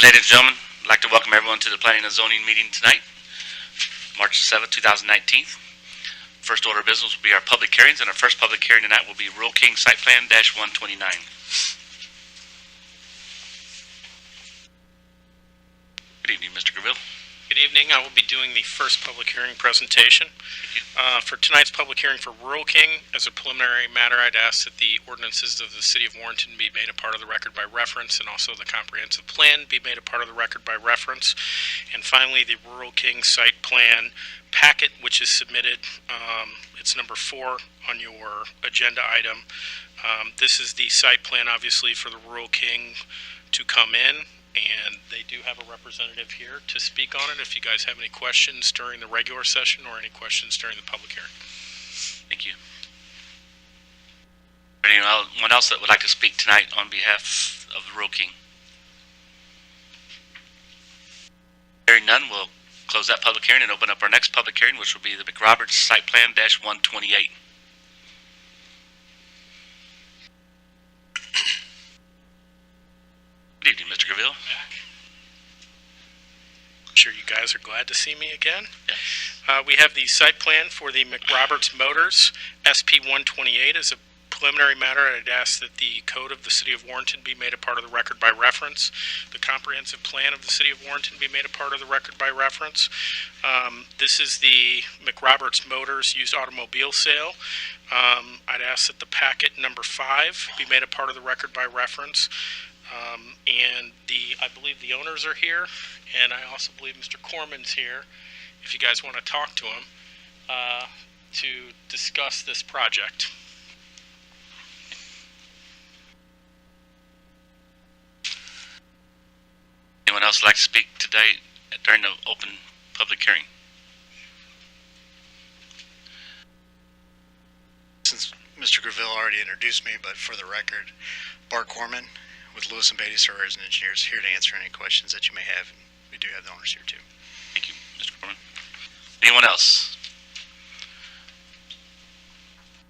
Ladies and gentlemen, I'd like to welcome everyone to the Planning and Zoning meeting tonight, March 7th, 2019. First order of business will be our public hearings, and our first public hearing tonight will be Rural King Site Plan -129. Good evening, Mr. Graville. Good evening. I will be doing the first public hearing presentation. For tonight's public hearing for Rural King, as a preliminary matter, I'd ask that the ordinances of the City of Warrenton be made a part of the record by reference, and also the comprehensive plan be made a part of the record by reference. And finally, the Rural King site plan packet, which is submitted. It's number 4 on your agenda item. This is the site plan, obviously, for the Rural King to come in. And they do have a representative here to speak on it if you guys have any questions during the regular session or any questions during the public hearing. Thank you. Anyone else that would like to speak tonight on behalf of the Rural King? Hearing none, we'll close that public hearing and open up our next public hearing, which will be the McRoberts Site Plan -128. Good evening, Mr. Graville. I'm sure you guys are glad to see me again. Yes. We have the site plan for the McRoberts Motors SP-128. As a preliminary matter, I'd ask that the code of the City of Warrenton be made a part of the record by reference. The comprehensive plan of the City of Warrenton be made a part of the record by reference. This is the McRoberts Motors used automobile sale. I'd ask that the packet number 5 be made a part of the record by reference. And I believe the owners are here, and I also believe Mr. Corman's here, if you guys want to talk to him, to discuss this project. Anyone else like to speak today during the open public hearing? Since Mr. Graville already introduced me, but for the record, Bart Corman with Lewis and Beatty Surveyors and Engineers, here to answer any questions that you may have. We do have the owners here too. Thank you, Mr. Corman. Anyone else?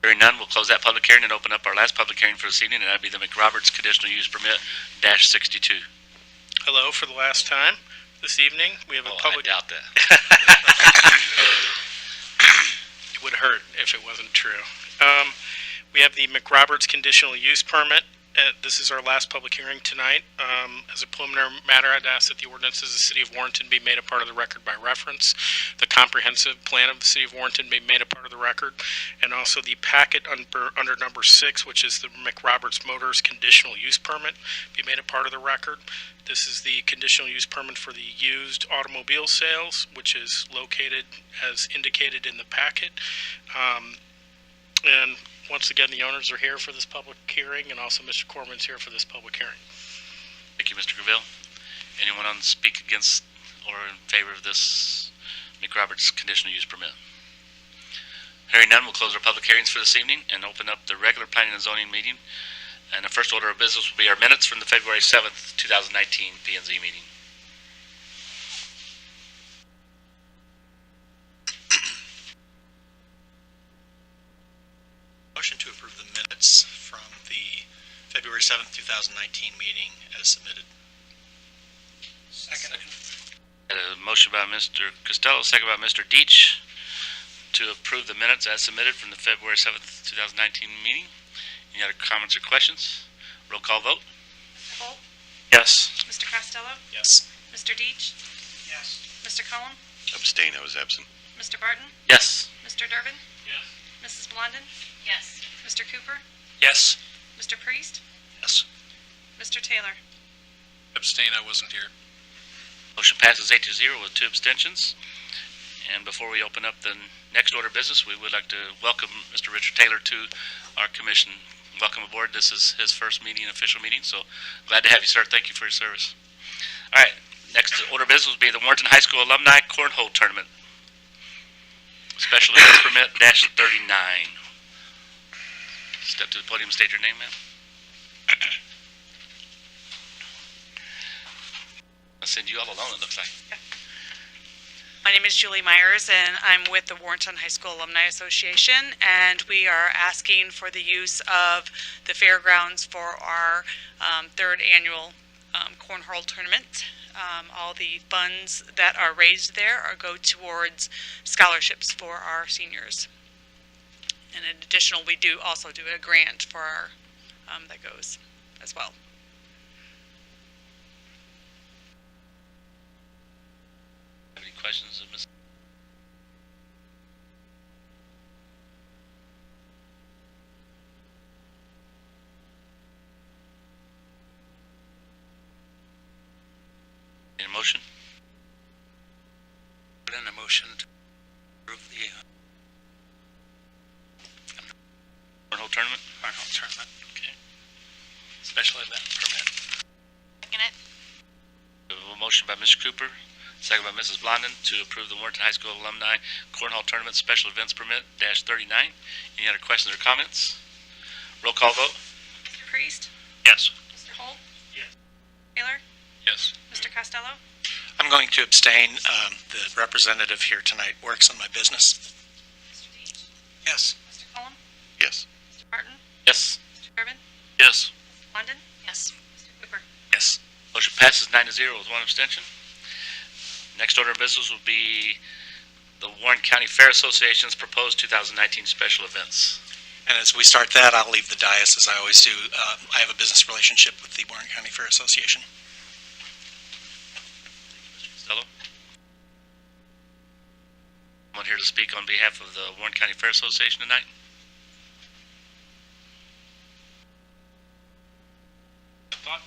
Hearing none, we'll close that public hearing and open up our last public hearing for this evening, and that'd be the McRoberts Conditional Use Permit -62. Hello for the last time this evening. We have a public. I doubt that. It would hurt if it wasn't true. We have the McRoberts Conditional Use Permit. This is our last public hearing tonight. As a preliminary matter, I'd ask that the ordinances of the City of Warrenton be made a part of the record by reference. The comprehensive plan of the City of Warrenton be made a part of the record. And also the packet under number 6, which is the McRoberts Motors Conditional Use Permit, be made a part of the record. This is the conditional use permit for the used automobile sales, which is located as indicated in the packet. And once again, the owners are here for this public hearing, and also Mr. Corman's here for this public hearing. Thank you, Mr. Graville. Anyone on speak against or in favor of this McRoberts Conditional Use Permit? Hearing none, we'll close our public hearings for this evening and open up the regular Planning and Zoning meeting. And the first order of business will be our minutes from the February 7th, 2019 P&Z meeting. Motion to approve the minutes from the February 7th, 2019 meeting as submitted. Second. A motion by Mr. Costello, second by Mr. Deach, to approve the minutes as submitted from the February 7th, 2019 meeting. Any other comments or questions? Roll call vote. Mr. Holt? Yes. Mr. Costello? Yes. Mr. Deach? Yes. Mr. Cullum? Abstain, I was absent. Mr. Barton? Yes. Mr. Durbin? Yes. Mrs. Blondin? Yes. Mr. Cooper? Yes. Mr. Priest? Yes. Mr. Taylor? Abstain, I wasn't here. Motion passes 8-0 with 2 abstentions. And before we open up the next order of business, we would like to welcome Mr. Richard Taylor to our commission. Welcome aboard. This is his first meeting, official meeting, so glad to have you, sir. Thank you for your service. All right, next order of business will be the Warrenton High School Alumni Cornhole Tournament. Special Events Permit -39. Step to the podium, state your name, ma'am. I'll send you all alone, it looks like. My name is Julie Myers, and I'm with the Warrenton High School Alumni Association, and we are asking for the use of the fairgrounds for our third annual cornhole tournament. All the funds that are raised there go towards scholarships for our seniors. And in addition, we do also do a grant for our, that goes as well. Have any questions of Ms.? Any motion? Put in a motion to approve the Cornhole tournament? Cornhole tournament. Okay. Special event permit. Second it. We have a motion by Mr. Cooper, second by Mrs. Blondin, to approve the Warrenton High School Alumni Cornhole Tournament Special Events Permit -39. Any other questions or comments? Roll call vote? Mr. Priest? Yes. Mr. Holt? Yes. Taylor? Yes. Mr. Costello? I'm going to abstain. The representative here tonight works on my business. Mr. Deach? Yes. Mr. Cullum? Yes. Mr. Martin? Yes. Mr. Irvin? Yes. London? Yes. Mr. Cooper? Yes. Motion passes 9-0 with one abstention. Next order of business will be the Warren County Fair Association's proposed 2019 special events. And as we start that, I'll leave the dais as I always do. I have a business relationship with the Warren County Fair Association. Costello? Someone here to speak on behalf of the Warren County Fair Association tonight? I thought I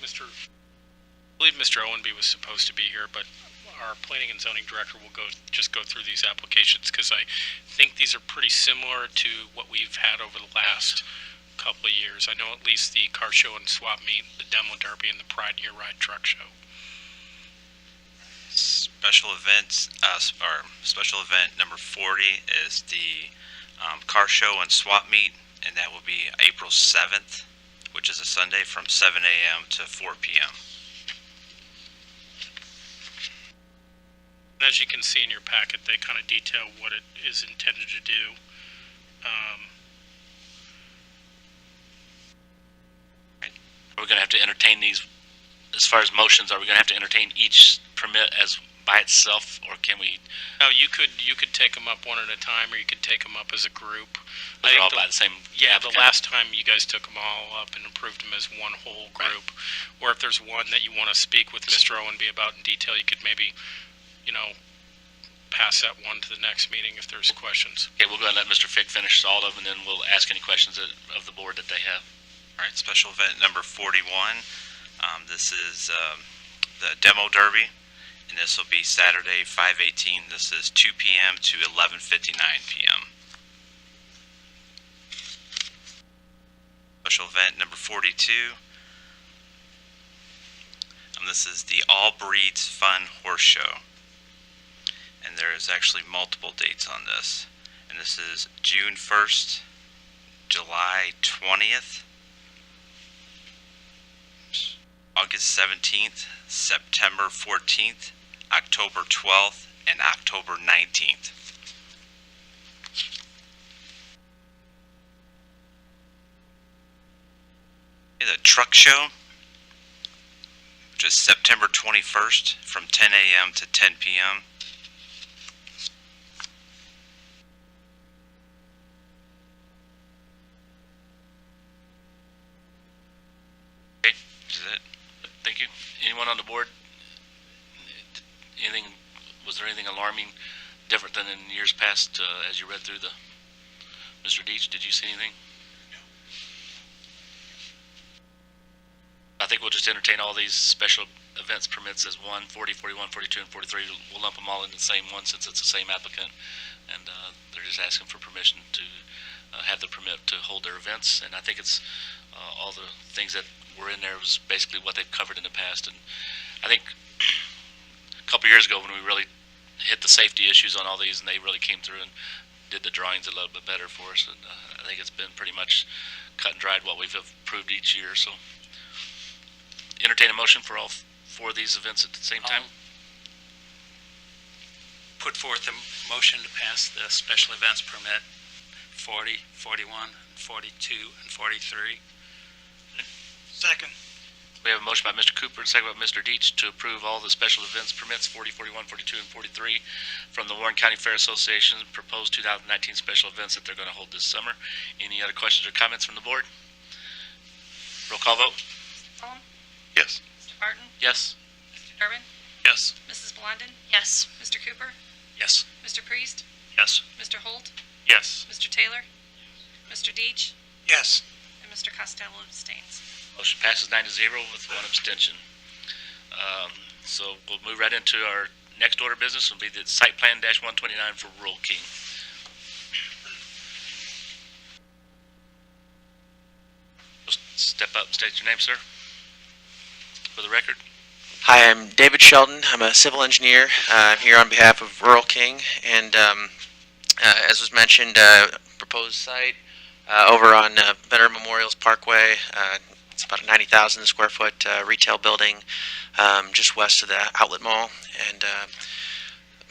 believe Mr. Owenby was supposed to be here, but our planning and zoning director will just go through these applications, because I think these are pretty similar to what we've had over the last couple of years. I know at least the car show and swap meet, the demo derby, and the Pride in Your Ride truck show. Special events, or special event number 40 is the car show and swap meet, and that will be April 7th, which is a Sunday from 7 a.m. to 4 p.m. And as you can see in your packet, they kind of detail what it is intended to do. We're going to have to entertain these, as far as motions, are we going to have to entertain each permit as by itself, or can we, Now, you could take them up one at a time, or you could take them up as a group. those are all by the same Yeah, the applicant? last time you guys took them all up and approved them as one whole group. Or if there's one that you want to speak with Mr. Owenby about in detail, you could maybe, pass that one to the next meeting if there's questions. Okay, we'll go ahead and let Mr. Fick finish all of them, and then we'll ask any questions of the board that they have. All right, special event number 41. This is the demo derby, and this will be Saturday, 5/18. This is 2 p.m. to 11:59 p.m. Special event number 42. This is the All Breeds Fun Horse Show, and there is actually multiple dates on this. And this is June 1st, July 20th, August 17th, September 14th, October 12th, and October 19th. The truck show, which is September 21st from 10 a.m. to 10 p.m. Okay, Is it? thank you. Anyone on the board? Was there anything alarming, different than in years past as you read through the, Mr. Deach, did you see anything? I think we'll just entertain all these special events permits as 1, 40, 41, 42, and 43. We'll lump them all in the same one since it's the same applicant. And they're just asking for permission to have the permit to hold their events. And I think it's all the things that were in there was basically what they've covered in the past. And I think a couple years ago when we really hit the safety issues on all these and they really came through and did the drawings a little bit better for us. And I think it's been pretty much cut and dried what we've approved each year. So entertain a motion for all 4 of these events at the same time. Put forth a motion to pass the special events permit 40, 41, 42, and 43. Second. We We have a motion by Mr. Cooper and second by Mr. Deach to approve all the special events permits 40, 41, 42, and 43 from the Warren County Fair Association proposed 2019 special events that they're going to hold this summer. Any other questions or comments from the board? Roll call vote. Cullum? Yes. Mr. Barton? Yes. Mr. Durbin? Yes. Mrs. Blondin? Yes. Mr. Cooper? Yes. Mr. Priest? Yes. Mr. Holt? Yes. Mr. Taylor? Mr. Deach? Yes. And Mr. Costello abstains. Motion passes 9-0 with one abstention. So we'll move right into our next order of business. Will be the site plan -129 for Rural King. Just step up and state your name, sir, for the record. Hi, I'm David Sheldon. I'm a civil engineer. I'm here on behalf of Rural King, and as was mentioned, proposed site over on Veteran Memorials Parkway. It's about a 90,000 square foot retail building just west of the outlet mall, and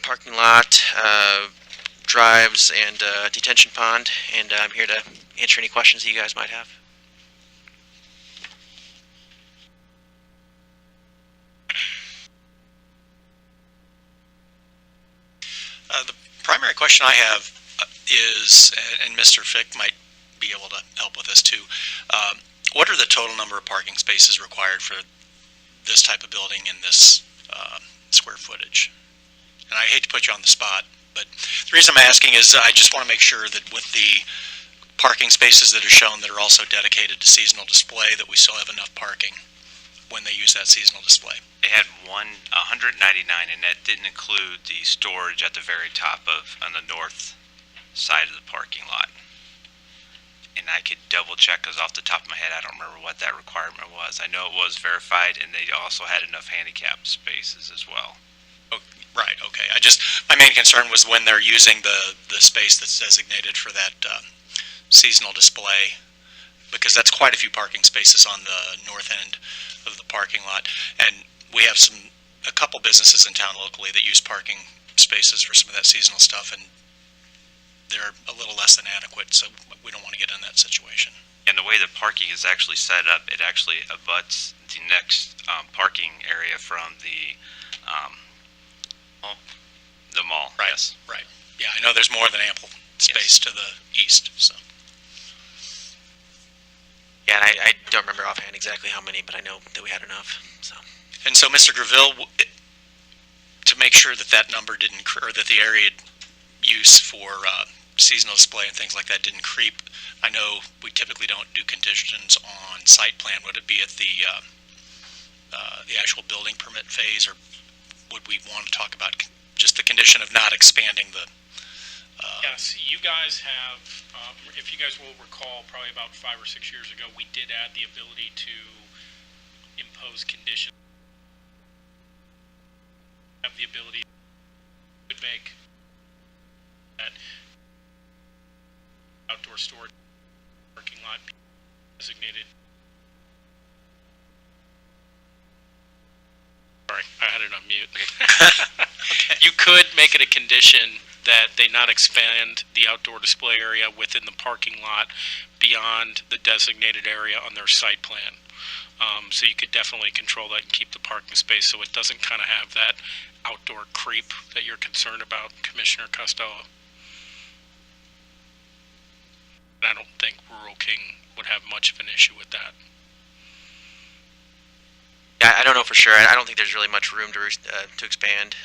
parking lot, drives, and detention pond. And I'm here to answer any questions that you guys might have. The primary question I have is, and Mr. Fick might be able to help with this too, what are the total number of parking spaces required for this type of building in this square footage? And I hate to put you on the spot, but the reason I'm asking is I just want to make sure that with the parking spaces that are shown that are also dedicated to seasonal display, that we still have enough parking when they use that seasonal display. They had 199, and that didn't include the storage at the very top on the north side of the parking lot. And I could double check, because off the top of my head, I don't remember what that requirement was. I know it was verified, and they also had enough handicap spaces as well. Oh, right, okay. My main concern was when they're using the space that's designated for that seasonal display, because that's quite a few parking spaces on the north end of the parking lot. And we have a couple businesses in town locally that use parking spaces for some of that seasonal stuff, and they're a little less than adequate, so we don't want to get in that situation. And the way the parking is actually set up, it actually abuts the next parking area from the mall. Right, Yes. right. Yeah, I know there's more than ample space to the east, so. Yeah, and I don't remember offhand exactly how many, but I know that we had enough. So. And so, Mr. Graville, to make sure that that number didn't, or that the area use for seasonal display and things like that didn't creep, I know we typically don't do conditions on site plan. Would it be at the actual building permit phase, or would we want to talk about just the condition of not expanding the? Yes, you guys have, if you guys will recall, probably about 5 or 6 years ago, we did add the ability to impose conditions. Have the ability to make that outdoor storage parking lot designated. Sorry, I had it on mute. Okay. You could make it a condition that they not expand the outdoor display area within the parking lot beyond the designated area on their site plan. So you could definitely control that and keep the parking space so it doesn't kind of have that outdoor creep that you're concerned about, Commissioner Costello. And I don't think Rural King would have much of an issue with that. Yeah, I don't know for sure. I don't think there's really much room to expand,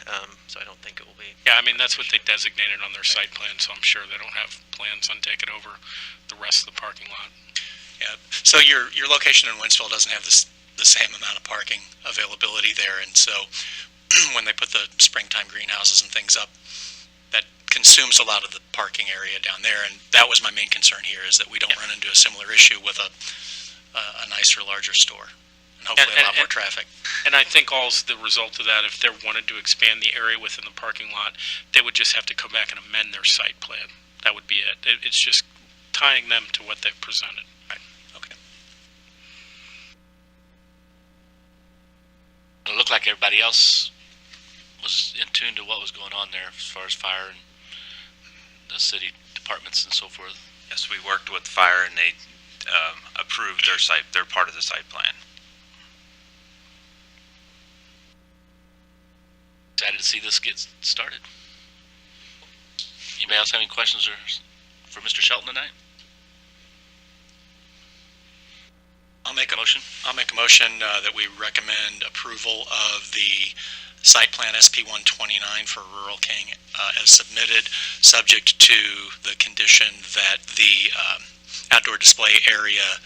so I don't think it will be. Yeah, I mean, that's what they designated on their site plan, so I'm sure they don't have plans on taking over the rest of the parking lot. Yeah. So your location in Winsville doesn't have the same amount of parking availability there, and so when they put the springtime greenhouses and things up, that consumes a lot of the parking area down there, and that was my main concern here, is that we don't run into a similar issue with a nicer, larger store. And hopefully a lot more traffic. And I think all's the result of that, if they wanted to expand the area within the parking lot, they would just have to come back and amend their site plan. That would be it. It's just tying them to what they've presented. Right. Okay. It looked like everybody else was in tune to what was going on there as far as fire and the city departments and so forth. Yes, we worked with fire, and they approved their part of the site plan. to see this get started. Anybody else have any questions for Mr. Shelton tonight? I'll make a Motion? I'll make a motion that we recommend approval of the site plan SP 129 for Rural King as submitted, subject to the condition that the outdoor display area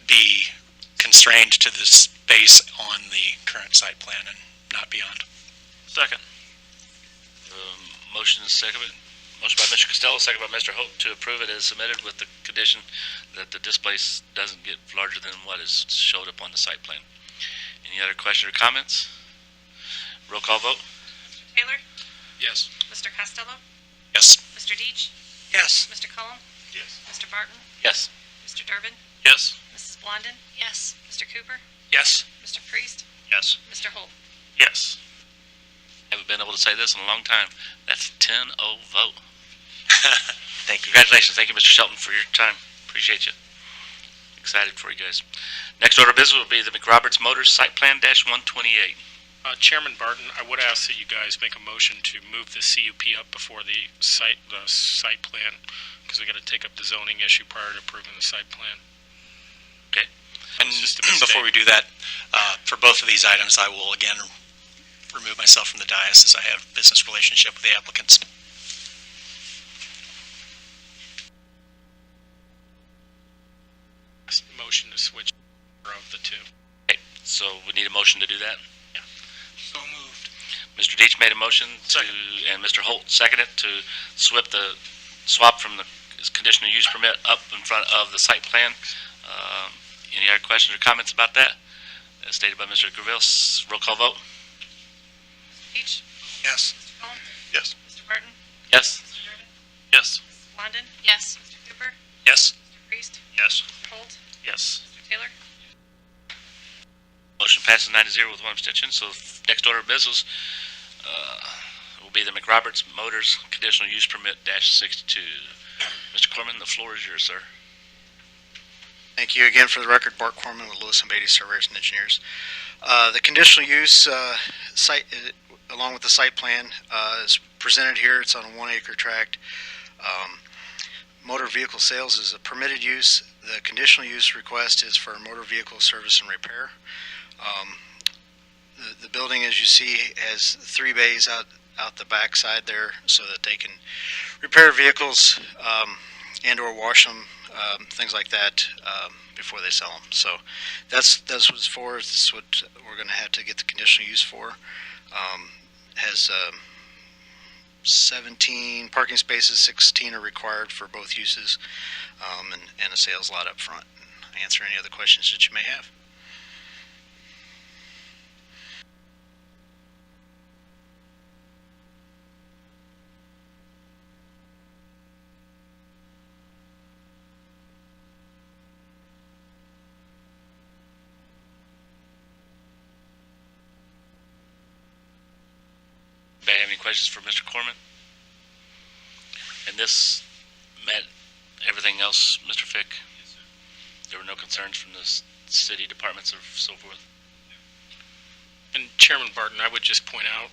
be constrained to the space on the current site plan and not beyond. Second. Motion is second. Motion by Mr. Costello, second by Mr. Holt to approve it as submitted with the condition that the display doesn't get larger than what is showed up on the site plan. Any other questions or comments? Roll call vote? Taylor? Yes. Mr. Costello? Yes. Mr. Deitch? Yes. Mr. Cullum? Yes. Mr. Barton? Yes. Mr. Durbin? Yes. Mrs. Blondin? Yes. Mr. Cooper? Yes. Mr. Priest? Yes. Mr. Holt? Yes. Haven't been able to say this in a long time. That's 10-0 vote. Thank you. Congratulations. Thank you, Mr. Shelton, for your time. Appreciate you. Excited for you guys. Next order of business will be the McRoberts Motors Site Plan -128. Chairman Barton, I would ask that you guys make a motion to move the CUP up before the site plan, because we got to take up the zoning issue prior to approving the site plan. And It's just a mistake. before we do that, for both of these items, I will again remove myself from the dais as I have a business relationship with the applicants. Motion to switch of the two. Okay, so we need a motion to do that. So moved. Mr. Deitch made a motion to, and Mr. Holt seconded to swap from the conditional use permit up in front of the site plan. Any other questions or comments about that? As stated by Mr. Graville, roll call vote? Deitch? Yes. Mr. Cullum? Yes. Mr. Barton? Yes. Mr. Durbin? Yes. Mrs. Blondin? Yes. Mr. Cooper? Yes. Mr. Priest? Yes. Mr. Holt? Yes. Mr. Taylor? Motion passes 9-0 with one abstention. So next order of business will be the McRoberts Motors Conditional Use Permit -62. Mr. Corman, the floor is yours, sir. Thank you again. For the record, Bart Corman with Lewis and Beatty Surveyors and Engineers. The conditional use site, along with the site plan, is presented here. It's on a 1 acre tract. Motor vehicle sales is a permitted use. The conditional use request is for motor vehicle service and repair. The building, as you see, has 3 bays out the back side there so that they can repair vehicles and or wash them, things like that, before they sell them. So that's what it's for. That's what we're going to have to get the conditional use for. Has 17 parking spaces, 16 are required for both uses, and a sales lot up front. Answer any other questions that you may have. Anybody have any questions for Mr. Corman? And this met everything else, Mr. Fick? Yes, sir. There were no concerns from the city departments or so forth? And Chairman Barton, I would just point out,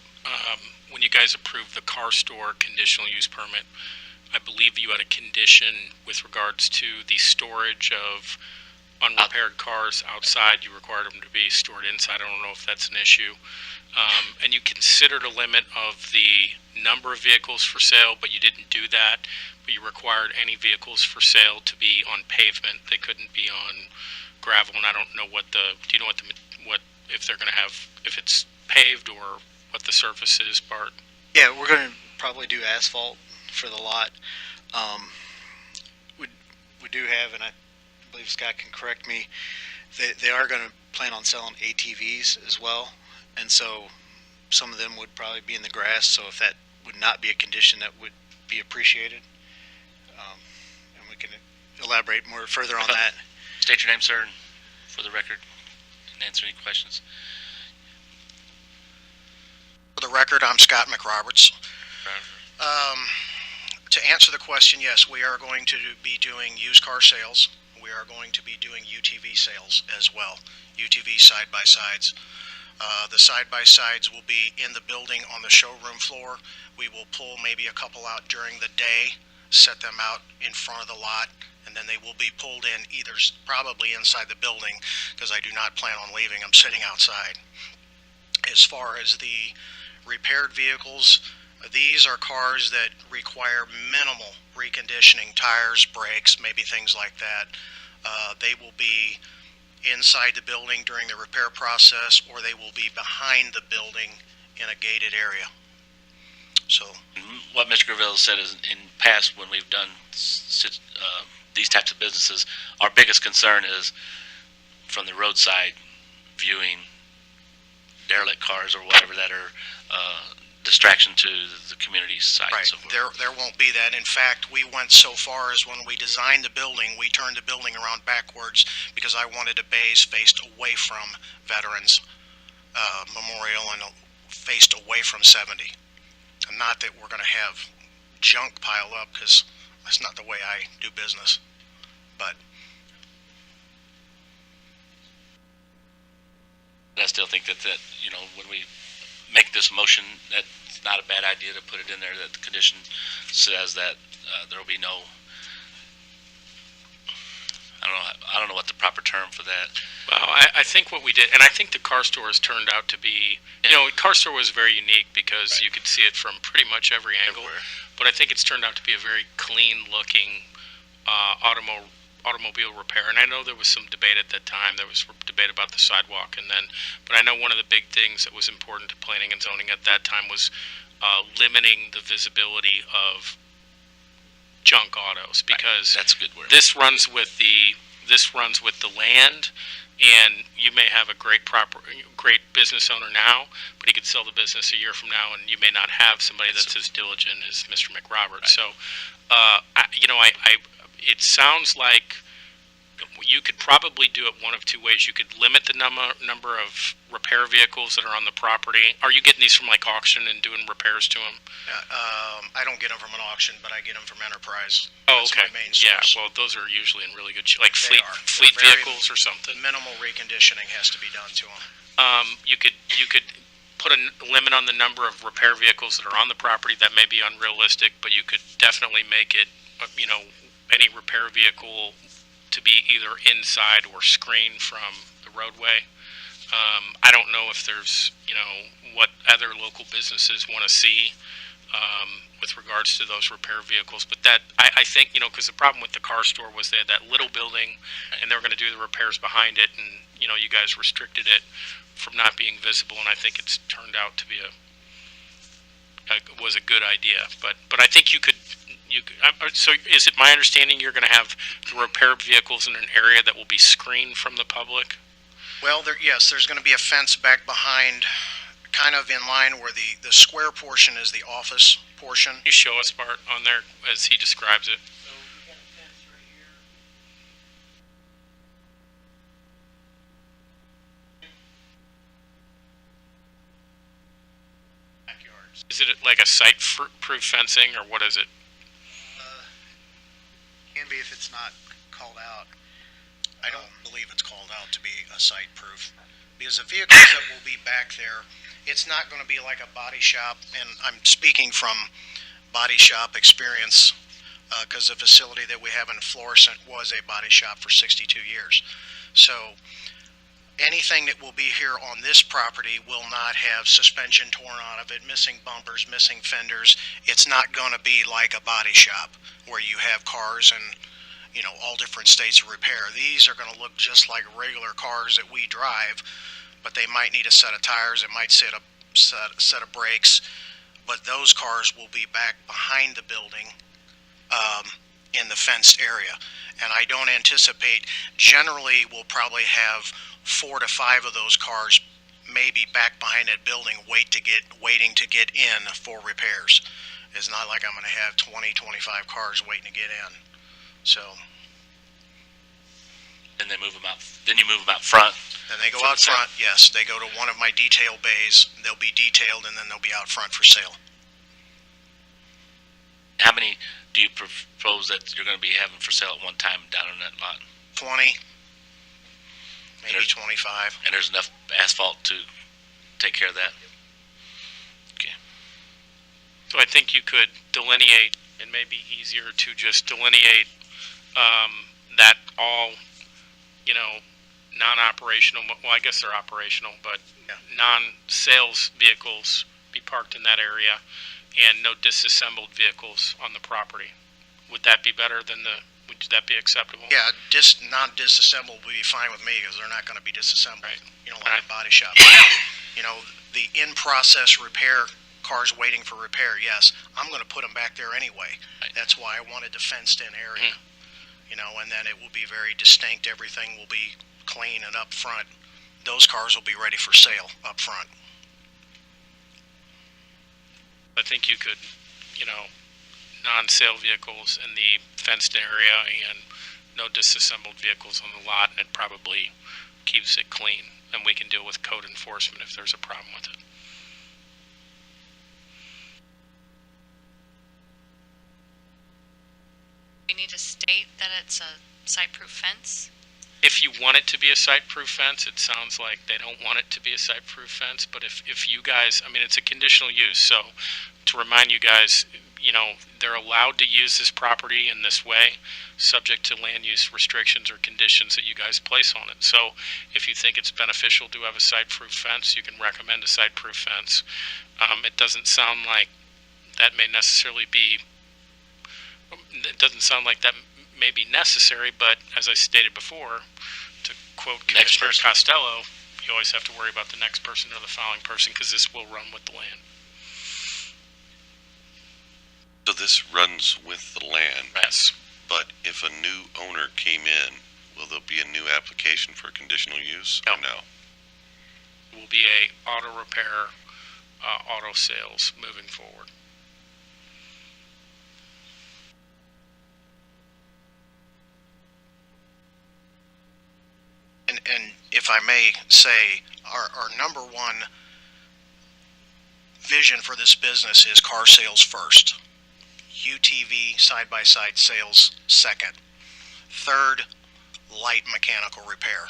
when you guys approved the car store conditional use permit, I believe you had a condition with regards to the storage of unrepaired cars outside. You required them to be stored inside. I don't know if that's an issue. And you considered a limit of the number of vehicles for sale, but you didn't do that. But you required any vehicles for sale to be on pavement. They couldn't be on gravel. And I don't know what do you know what if they're going to have, if it's paved or what the surface is, Bart? Yeah, we're going to probably do asphalt for the lot. We do have, and I believe Scott can correct me, they are going to plan on selling ATVs as well, and so some of them would probably be in the grass, so if that would not be a condition, that would be appreciated. And we can elaborate more further on that. State your name, sir, and for the record, and answer any questions. For the record, I'm Scott McRoberts. To answer the question, yes, we are going to be doing used car sales. We are going to be doing UTV sales as well, UTV side-by-sides. The side-by-sides will be in the building on the showroom floor. We will pull maybe a couple out during the day, set them out in front of the lot, and then they will be pulled in probably inside the building, because I do not plan on leaving them sitting outside. As far as the repaired vehicles, these are cars that require minimal reconditioning, tires, brakes, maybe things like that. They will be inside the building during the repair process, or they will be behind the building in a gated area. So What Mr. Graville said is, in past, when we've done these types of businesses, our biggest concern is from the roadside viewing derelict cars or whatever that are distraction to the community side. right, And so forth. there won't be that. In fact, we went so far as when we designed the building, we turned the building around backwards because I wanted a bays faced away from Veterans Memorial and faced away from 70. And not that we're going to have junk pile up, because that's not the way I do business. But I still think that when we make this motion, that's not a bad idea to put it in there, that the condition says that there will be no, I don't know what the proper term for that. Well, I think what we did, and I think the car store has turned out to be, car store was very unique because you could see it from pretty much every angle. Everywhere. But I think it's turned out to be a very clean-looking automobile repair. And I know there was some debate at that time. There was debate about the sidewalk, but I know one of the big things that was important to planning and zoning at that time was limiting the visibility of junk autos, because That's a good word. this runs with the land, and you may have a great business owner now, but he could sell the business a year from now, and you may not have somebody that's as diligent as Mr. McRoberts. So, it sounds like you could probably do it one of two ways. You could limit the number of repair vehicles that are on the property. Are you getting these from like auction and doing repairs to them? I don't get them from an auction, but I get them from Enterprise. Oh, That's okay. my main Yeah, source. well, those are usually in really good shape, like They fleet are. fleet They're very- vehicles or something. Minimal reconditioning has to be done to them. You could put a limit on the number of repair vehicles that are on the property. That may be unrealistic, but you could definitely make it, any repair vehicle to be either inside or screened from the roadway. I don't know if there's, what other local businesses want to see with regards to those repair vehicles. But that, I think, because the problem with the car store was they had that little building, and they were going to do the repairs behind it, and, you guys restricted it from not being visible, and I think it's turned out to be was a good idea. But I think you could, so is it my understanding you're going to have the repair vehicles in an area that will be screened from the public? Well, yes, there's going to be a fence back behind, kind of in line where the square portion is the office portion. Can you show us, Bart, on there as he describes it? So we got a fence right here. Backyards. Is it like a site-proof fencing, or what is it? Can be if it's not called out. I don't believe it's called out to be a site proof, because the vehicles that will be back there, it's not going to be like a body shop, and I'm speaking from body shop experience, because the facility that we have in Florissant was a body shop for 62 years. So anything that will be here on this property will not have suspension torn out of it, missing bumpers, missing fenders. It's not going to be like a body shop where you have cars and all different states of repair. These are going to look just like regular cars that we drive, but they might need a set of tires, it might set a set of brakes, but those cars will be back behind the building in the fenced area. And I don't anticipate, generally we'll probably have 4 to 5 of those cars maybe back behind that building waiting to get in for repairs. It's not like I'm going to have 20, 25 cars waiting to get in. So Then they move them out. Then you move them out front. then they go For out the sale. front, yes, they go to one of my detail bays, they'll be detailed, and then they'll be out front for sale. How many do you propose that you're going to be having for sale at one time down in that lot? 20, maybe There's- 25. And there's enough asphalt to take care of that. So I think you could delineate, it may be easier to just delineate that all, non-operational, well, I guess they're operational, but non-sales vehicles be parked in that area, and no disassembled vehicles on the property. Would that be better than would that be acceptable? Yeah, non-disassembled would be fine with me, because they're not gonna be disassembled, Right. Like a body shop. The in-process repair, cars waiting for repair, yes, I'm gonna put them back there anyway. Right. That's why I wanted a fenced-in area. And then it will be very distinct, everything will be clean and up front. Those cars will be ready for sale up front. I think you could, non-sale vehicles in the fenced area and no disassembled vehicles on the lot, and it probably keeps it clean, and we can deal with code enforcement if there's a problem with it. We need to state that it's a site-proof fence. If you want it to be a site-proof fence, it sounds like they don't want it to be a site-proof fence, but if you guys, it's a conditional use, so to remind you guys, they're allowed to use this property in this way, subject to land use restrictions or conditions that you guys place on it. So if you think it's beneficial to have a site-proof fence, you can recommend a site-proof fence. It doesn't sound like that may necessarily be, it doesn't sound like that may be necessary, but as I stated before, to quote Commissioner Costello, you always have to worry about the next person or the following person, because this will run with the land. So this runs with the land, Yes. but if a new owner came in, will there be a new application for conditional use or no? It will be a auto repair, auto sales moving forward. And if I may say, our number one vision for this business is car sales first. UTV side-by-side sales second. Third, light mechanical repair.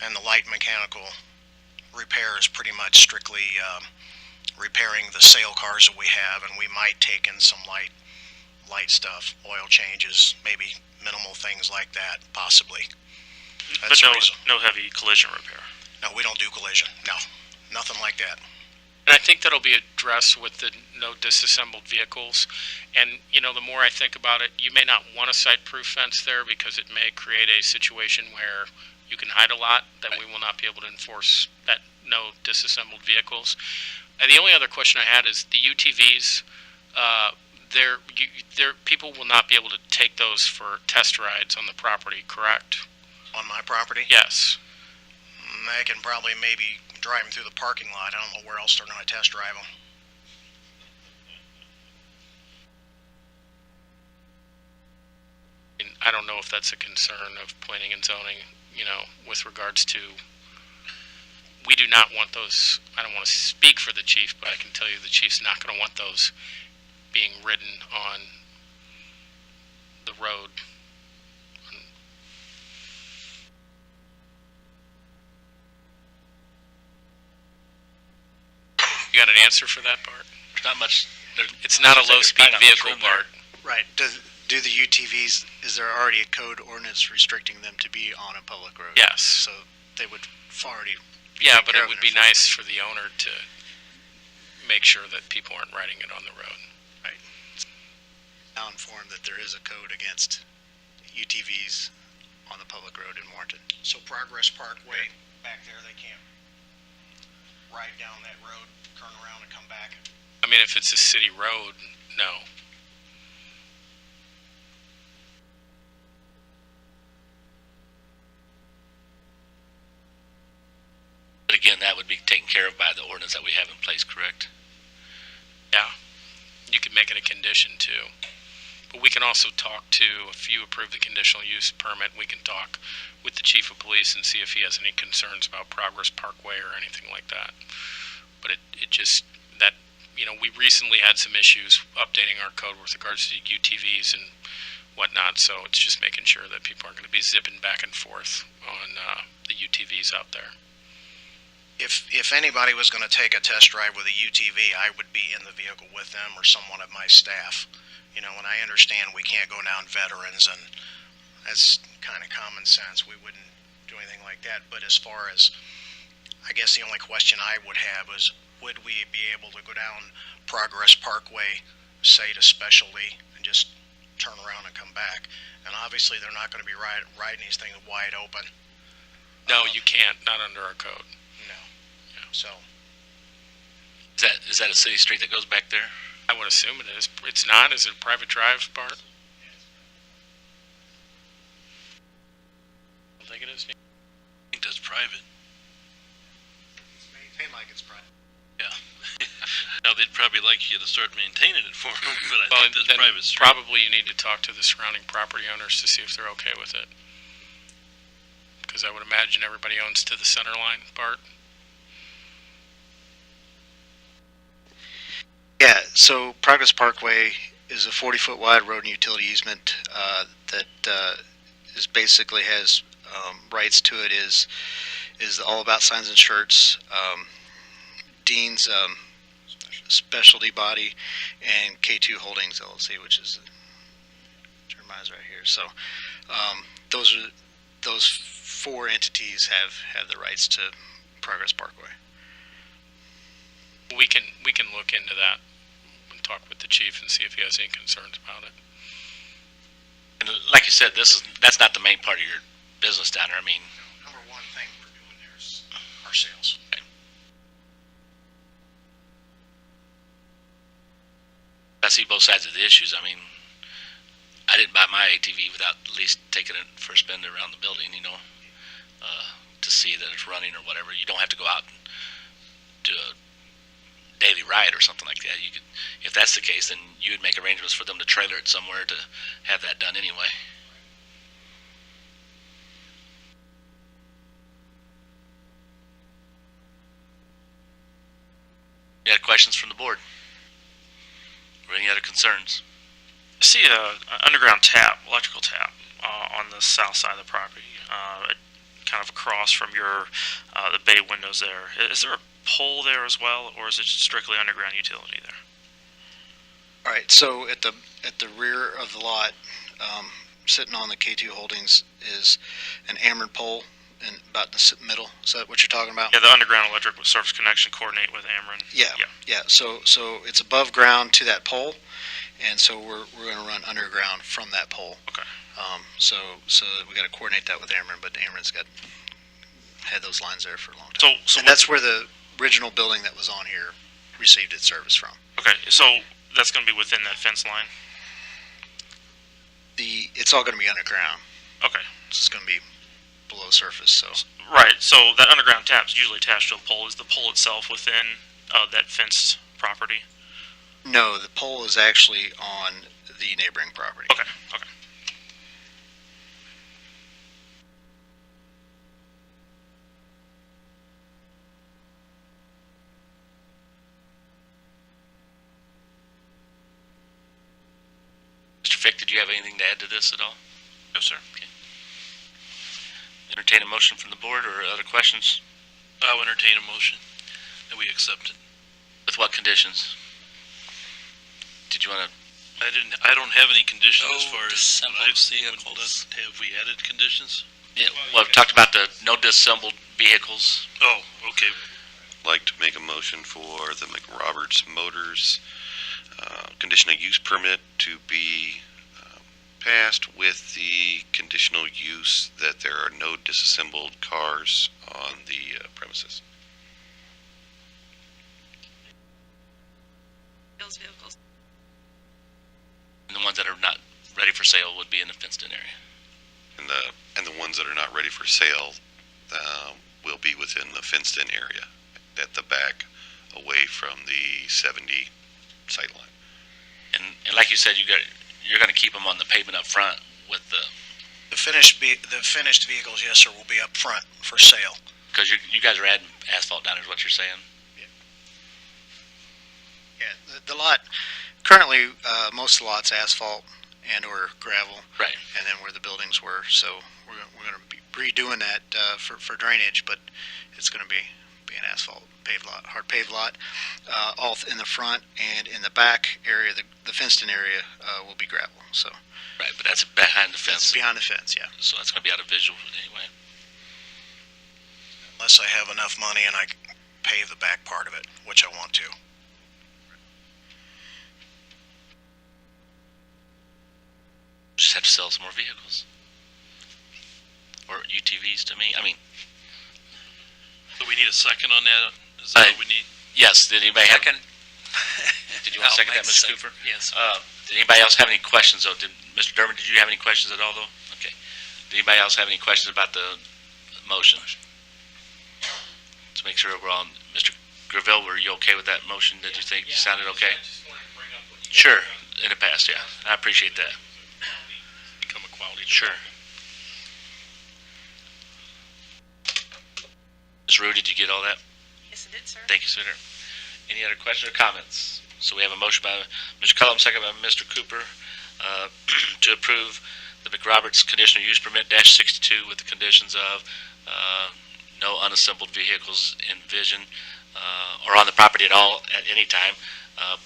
And the light mechanical repair is pretty much strictly repairing the sale cars that we have, and we might take in some light stuff, oil changes, maybe minimal things like that, possibly. That's the reason. no heavy collision repair. No, we don't do collision. No, nothing like that. And I think that'll be addressed with the no disassembled vehicles. And, the more I think about it, you may not want a site-proof fence there because it may create a situation where you can hide a lot that we will not be able to enforce that no disassembled vehicles. And the only other question I had is the UTVs, people will not be able to take those for test rides on the property, correct? On my property? Yes. I can probably maybe drive them through the parking lot. I don't know where else they're going to test drive them. And I don't know if that's a concern of planning and zoning, with regards to, we do not want those, I don't want to speak for the chief, but I can tell you the chief's not going to want those being ridden on the road. You got an answer for that, Bart? Not much. It's not a low-speed vehicle, Bart. Right. Do the UTVs, is there already a code ordinance restricting them to be on a public road? Yes. So they would already. Yeah, take but care it of would it be in nice for the owner to make sure that people aren't riding it on the road. Right. Now informed that there is a code against UTVs on the public road in Warrenton. So Progress Parkway, back there, they can't ride down that road, turn around and come back. I mean, if it's a city road, no. But again, that would be taken care of by the ordinance that we have in place, correct? Yeah. You could make it a condition too. But we can also talk to, if you approve the conditional use permit, we can talk with the chief of police and see if he has any concerns about Progress Parkway or anything like that. But it just, that, we recently had some issues updating our code with regards to UTVs and whatnot, so it's just making sure that people aren't going to be zipping back and forth on the UTVs out there. If if anybody was going to take a test drive with a UTV, I would be in the vehicle with them or someone of my staff. You know, and I understand we can't go down veterans, and that's kind of common sense. We wouldn't do anything like that. But as far as, I guess the only question I would have is, would we be able to go down Progress Parkway, say to Specialty, and just turn around and come back? And obviously they're not going to be riding these things wide open. No, you can't, not under our code. No. So, Is that a city street that goes back there? I would assume it is. It's not? Is it a private drive, Bart? I don't think it is. I think that's private. it's maintained like it's private. Yeah. Now, they'd probably like you to start maintaining it for them, but I Well, think that's then private street. probably you need to talk to the surrounding property owners to see if they're okay with it. Because I would imagine everybody owns to the center line, Bart. Yeah, so Progress Parkway is a 40-foot wide road and utility easement that is basically has rights to it is All About Signs and Shirts, Dean's Specialty Body, and K2 Holdings LLC, which is Jeremiah's right here. So those four entities have the rights to Progress Parkway. We can look into that and talk with the chief and see if he has any concerns about it. And like you said, that's not the main part of your business down there. I mean, Number one thing we're doing there is car sales. I see both sides of the issues. I mean, I didn't buy my ATV without at least taking it for a spin around the building, to see that it's running or whatever. You don't have to go out and do a daily ride or something like that. You could, if that's the case, then you would make arrangements for them to trailer it somewhere to have that done anyway. You had questions from the board? Or any other concerns? I see a underground tap, electrical tap, on the south side of the property, kind of across from your the bay windows there. Is there a pole there as well, or is it strictly underground utility there? All right, so at the rear of the lot, sitting on the K2 Holdings is an Ameren pole, and about in the middle. Is that what you're talking about? Yeah, the underground electric service connection coordinate with Ameren. Yeah. So it's above ground to that pole, and so we're going to run underground from that pole. Okay. So we got to coordinate that with Ameren, but Ameren's had those lines there for a long time. So and that's where the original building that was on here received its service from. Okay, so that's going to be within that fence line. It's all going to be underground. Okay. So it's going to be below surface. So right. So that underground tap is usually attached to a pole. Is the pole itself within that fenced property? no, the pole is actually on the neighboring property. Okay. Okay. Mr. Fick, did you have anything to add to this at all? No, sir. Okay. Entertain a motion from the board or other questions? I'll entertain a motion that we accept it. With what conditions? Did you want to? I don't have any conditions as far as disassembled I've seen. vehicles. Have we added conditions? Yeah, well, we've talked about the no disassembled vehicles. Oh, okay. Like to make a motion for the McRoberts Motors conditional use permit to be passed with the conditional use that there are no disassembled cars on the premises. Those vehicles. And the ones that are not ready for sale would be in the fenced-in area. And the ones that are not ready for sale will be within the fenced-in area at the back, away from the 70 sight line. And like you said, you're going to keep them on the pavement up front with The finished vehicles, yes, sir, will be up front for sale. because you guys are adding asphalt down there is what you're saying. Yeah, the lot, currently, most of the lot's asphalt and or gravel. Right. And then where the buildings were, so we're going to be redoing that for drainage, but it's going to be an asphalt lot, hard paved lot, all in the front and in the back area, the fenced-in area will be gravel. So Right, but that's behind the fence, it's behind the fence, yeah. so that's going to be out of visual anyway. Unless I have enough money and I pave the back part of it, which I want to. Just have to sell some more vehicles. Or UTVs to me. I mean, Do we need a second on that? Is that what we need? yes, did anybody have? Second. Did you want to second that, I'll make Mr. second. Cooper? Yes. Did anybody else have any questions though? Mr. Durbin, did you have any questions at all though? Okay. Did anybody else have any questions about the motion? To make sure we're all, Mr. Gravel, were you okay with that motion? Did you think you sounded okay? Sure, in the past, yeah. I appreciate that. Become a quality. Sure. Ms. Rue, did you get all that? Yes, it did, sir. Thank you, sir. Any other questions or comments? So we have a motion by Mr. Cullum, second by Mr. Cooper, to approve the McRoberts conditional use permit -62 with the conditions of no unassembled vehicles in vision or on the property at all at any time,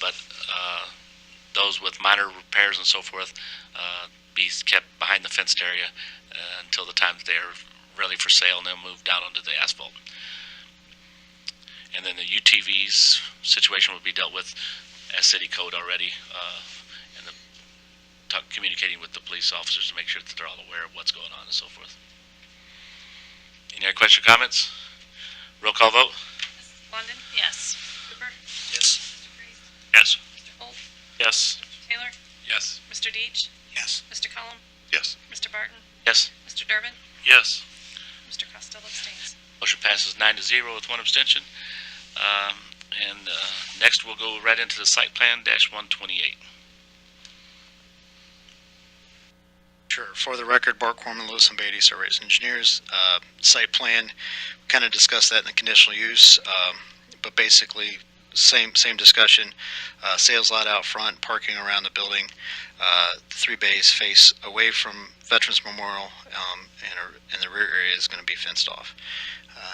but those with minor repairs and so forth be kept behind the fenced area until the time that they are ready for sale and then moved down onto the asphalt. And then the UTVs situation will be dealt with as city code already, and communicating with the police officers to make sure that they're all aware of what's going on and so forth. Any other questions or comments? Roll call vote? London? Yes. Cooper? Yes. Mr. Priest? Yes. Mr. Holt? Yes. Mr. Taylor? Yes. Mr. Deitch? Yes. Mr. Cullum? Yes. Mr. Barton? Yes. Mr. Durbin? Yes. Mr. Costello abstains. Motion passes 9-0 with one abstention. Next we'll go right into the site plan -128. Sure. For the record, Bart Corman, Lewis and Beatty, Surveyors and Engineers. Site plan, kind of discussed that in the conditional use, but basically same discussion. Sales lot out front, parking around the building. 3 bays face away from Veterans Memorial, and the rear area is going to be fenced off.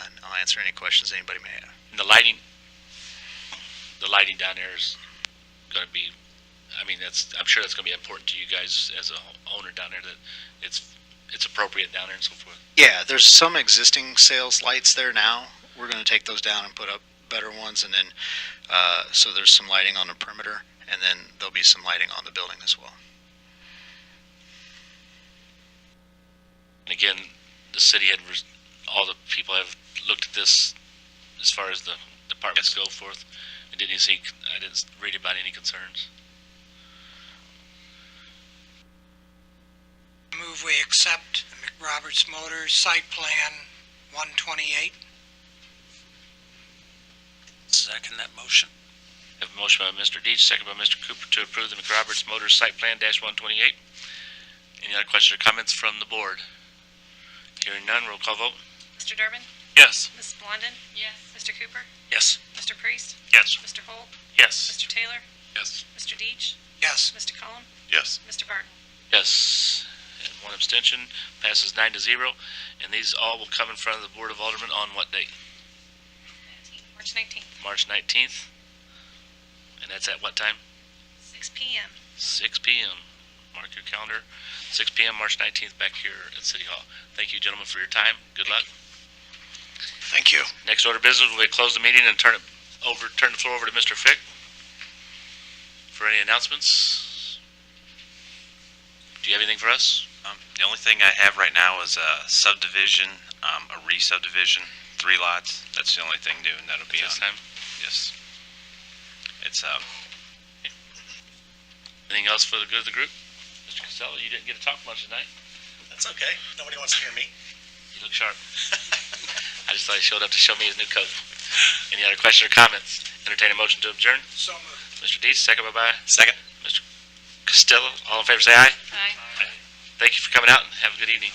And I'll answer any questions anybody may have. And the lighting down there is going to be, I mean, I'm sure that's going to be important to you guys as a owner down there, that it's appropriate down there and so forth. Yeah, there's some existing sales lights there now. We're going to take those down and put up better ones, and then so there's some lighting on the perimeter, and then there'll be some lighting on the building as well. And again, the city all the people have looked at this as far as the departments go forth, and I didn't read about any concerns. Move we accept the McRoberts Motors Site Plan 128. Second that motion. I have a motion by Mr. Deitch, second by Mr. Cooper to approve the McRoberts Motors Site Plan -128. Any other questions or comments from the board? Hearing none, roll call vote. Mr. Durbin? Yes. Ms. Blondin? Yes. Mr. Cooper? Yes. Mr. Priest? Yes. Mr. Holt? Yes. Mr. Taylor? Yes. Mr. Deitch? Yes. Mr. Cullum? Yes. Mr. Barton? Yes. And one abstention, passes 9-0. And these all will come in front of the Board of Aldermen on what date? March 19th, March 19th. And that's at what time? 6 p.m. 6 p.m. Mark your calendar. 6 p.m. March 19th back here at City Hall. Thank you, gentlemen, for your time. Good luck. Thank you. Next order of business, we'll close the meeting and turn the floor over to Mr. Fick for any announcements. Do you have anything for us? The only thing I have right now is a subdivision, a re-subdivision, 3 lots. That's the only thing new, and that'll be This on. time? Yes. It's Anything else for the good of the group? Mr. Costello, you didn't get to talk much tonight. That's okay. Nobody wants to hear me. You look sharp. I just thought he showed up to show me his new coat. Any other questions or comments? Entertain a motion to adjourn. So moved. Mr. Deitch, second by Second. Mr. Costello. All in favor say aye. Aye. Thank you for coming out and have a good evening.